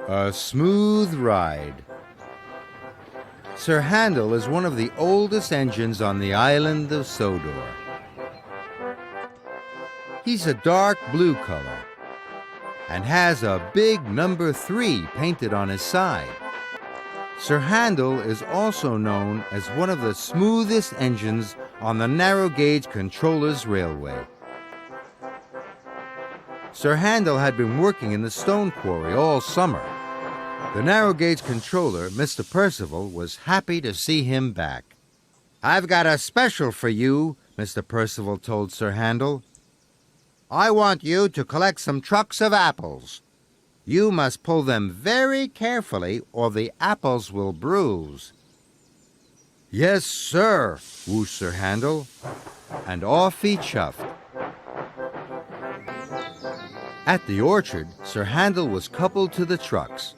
A smooth ride. Sir Handel is one of the oldest engines on the island of Sodor. He's a dark blue color and has a big number 3 painted on his side. Sir Handel is also known as one of the smoothest engines on the narrow gauge controllers railway. Sir Handel had been working in the stone quarry all summer. The narrow gauge controller, Mr. Percival, was happy to see him back. "I've got a special for you," Mr. Percival told Sir Handel. "I want you to collect some trucks of apples. You must pull them very carefully or the apples will bruise." "Yes, sir," whooshed Sir Handel, and off he chuffed. At the orchard, Sir Handel was coupled to the trucks.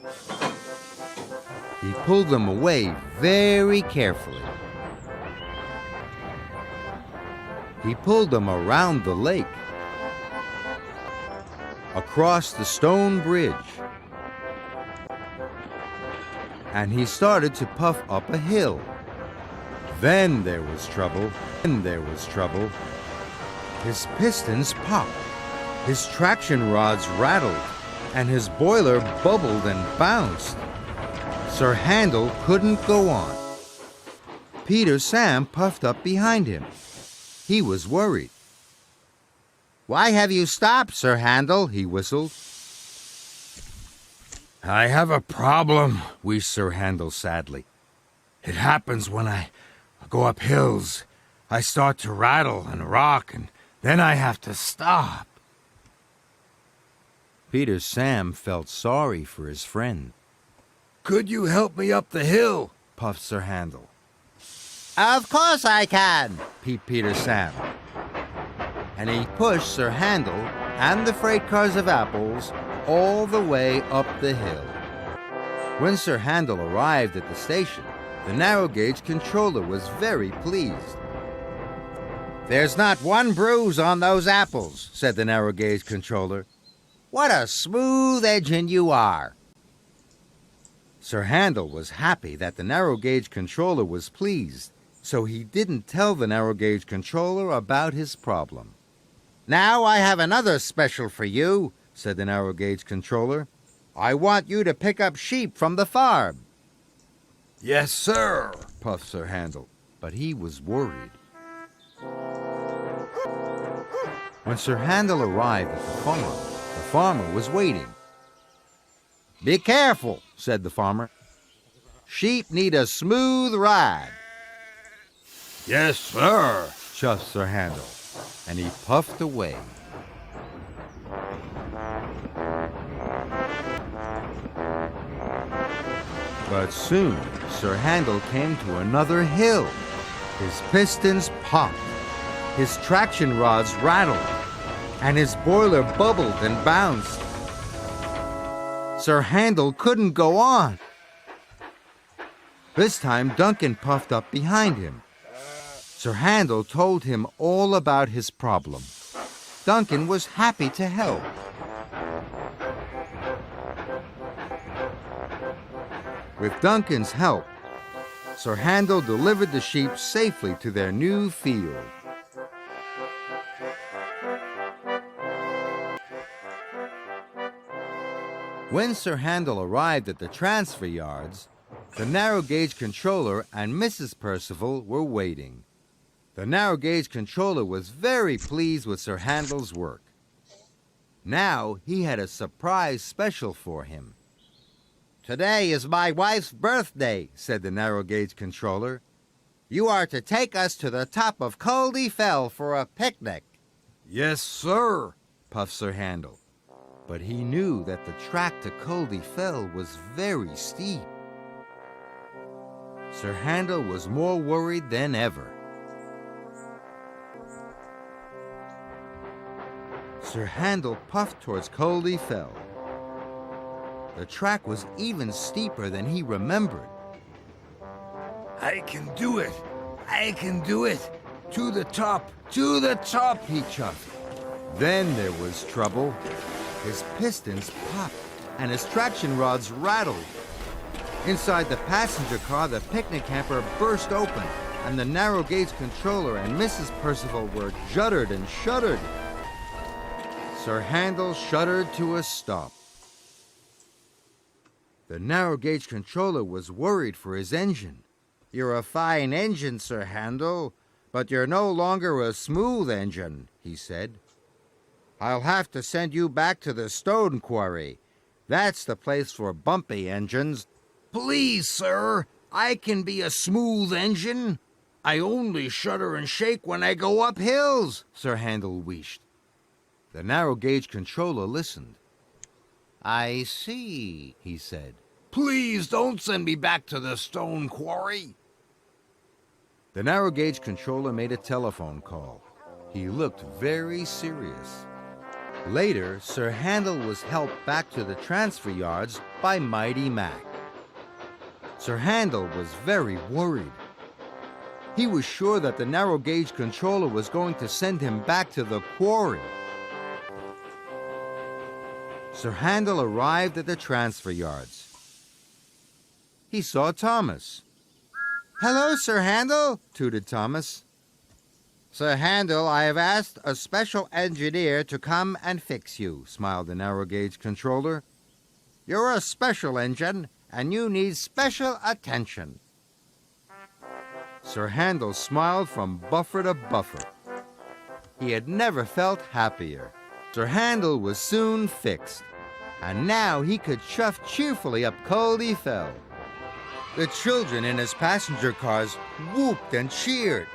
He pulled them away very carefully. He pulled them around the lake, across the stone bridge, and he started to puff up a hill. Then there was trouble. His pistons popped, his traction rods rattled, and his boiler bubbled and bounced. Sir Handel couldn't go on. Peter Sam puffed up behind him. He was worried. "Why have you stopped, Sir Handel?" he whistled. "I have a problem," wheezed Sir Handel sadly. "It happens when I go up hills. I start to rattle and rock, and then I have to stop." Peter Sam felt sorry for his friend. "Could you help me up the hill?" puffed Sir Handel. "Of course I can," peeped Peter Sam. And he pushed Sir Handel and the freight cars of apples all the way up the hill. When Sir Handel arrived at the station, the narrow gauge controller was very pleased. "There's not one bruise on those apples," said the narrow gauge controller. "What a smooth engine you are." Sir Handel was happy that the narrow gauge controller was pleased, so he didn't tell the narrow gauge controller about his problem. "Now I have another special for you," said the narrow gauge controller. "I want you to pick up sheep from the farm." "Yes, sir," puffed Sir Handel, but he was worried. When Sir Handel arrived at the farmer was waiting. "Be careful," said the farmer. "Sheep need a smooth ride." "Yes, sir," chuffed Sir Handel, and he puffed away. But soon Sir Handel came to another hill. His pistons popped, his traction rods rattled, and his boiler bubbled and bounced. Sir Handel couldn't go on. This time Duncan puffed up behind him. Sir Handel told him all about his problem. Duncan was happy to help. With Duncan's help, Sir Handel delivered the sheep safely to their new field. When Sir Handel arrived at the transfer yards, the narrow gauge controller and Mrs. Percival were waiting. The narrow gauge controller was very pleased with Sir Handel's work. Now he had a surprise special for him. "Today is my wife's birthday," said the narrow gauge controller. "You are to take us to the top of Culdee Fell for a picnic." "Yes, sir," puffed Sir Handel. But he knew that the track to Culdee Fell was very steep. Sir Handel was more worried than ever. Sir Handel puffed towards Culdee Fell. The track was even steeper than he remembered. "I can do it! I can do it! To the top! To the top!" he chuffed. Then there was trouble. His pistons popped, and his traction rods rattled. Inside the passenger car, the picnic hamper burst open, and the narrow gauge controller and Mrs. Percival were juddered and shuddered. Sir Handel shuddered to a stop. The narrow gauge controller was worried for his engine. "You're a fine engine, Sir Handel, but you're no longer a smooth engine," he said. "I'll have to send you back to the stone quarry. That's the place for bumpy engines." "Please, sir, I can be a smooth engine. I only shudder and shake when I go up hills," Sir Handel wheezed. The narrow gauge controller listened. "I see," he said. "Please don't send me back to the stone quarry." The narrow gauge controller made a telephone call. He looked very serious. Later, Sir Handel was helped back to the transfer yards by Mighty Mac. Sir Handel was very worried. He was sure that the narrow gauge controller was going to send him back to the quarry. Sir Handel arrived at the transfer yards. He saw Thomas. "Hello, Sir Handel," tooted Thomas. "Sir Handel, I have asked a special engineer to come and fix you," smiled the narrow gauge controller. "You're a special engine, and you need special attention." Sir Handel smiled from buffer to buffer. He had never felt happier. Sir Handel was soon fixed, and now he could chuff cheerfully up Culdee Fell. The children in his passenger cars whooped and cheered.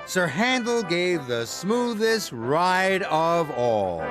Sir Handel gave the smoothest ride of all.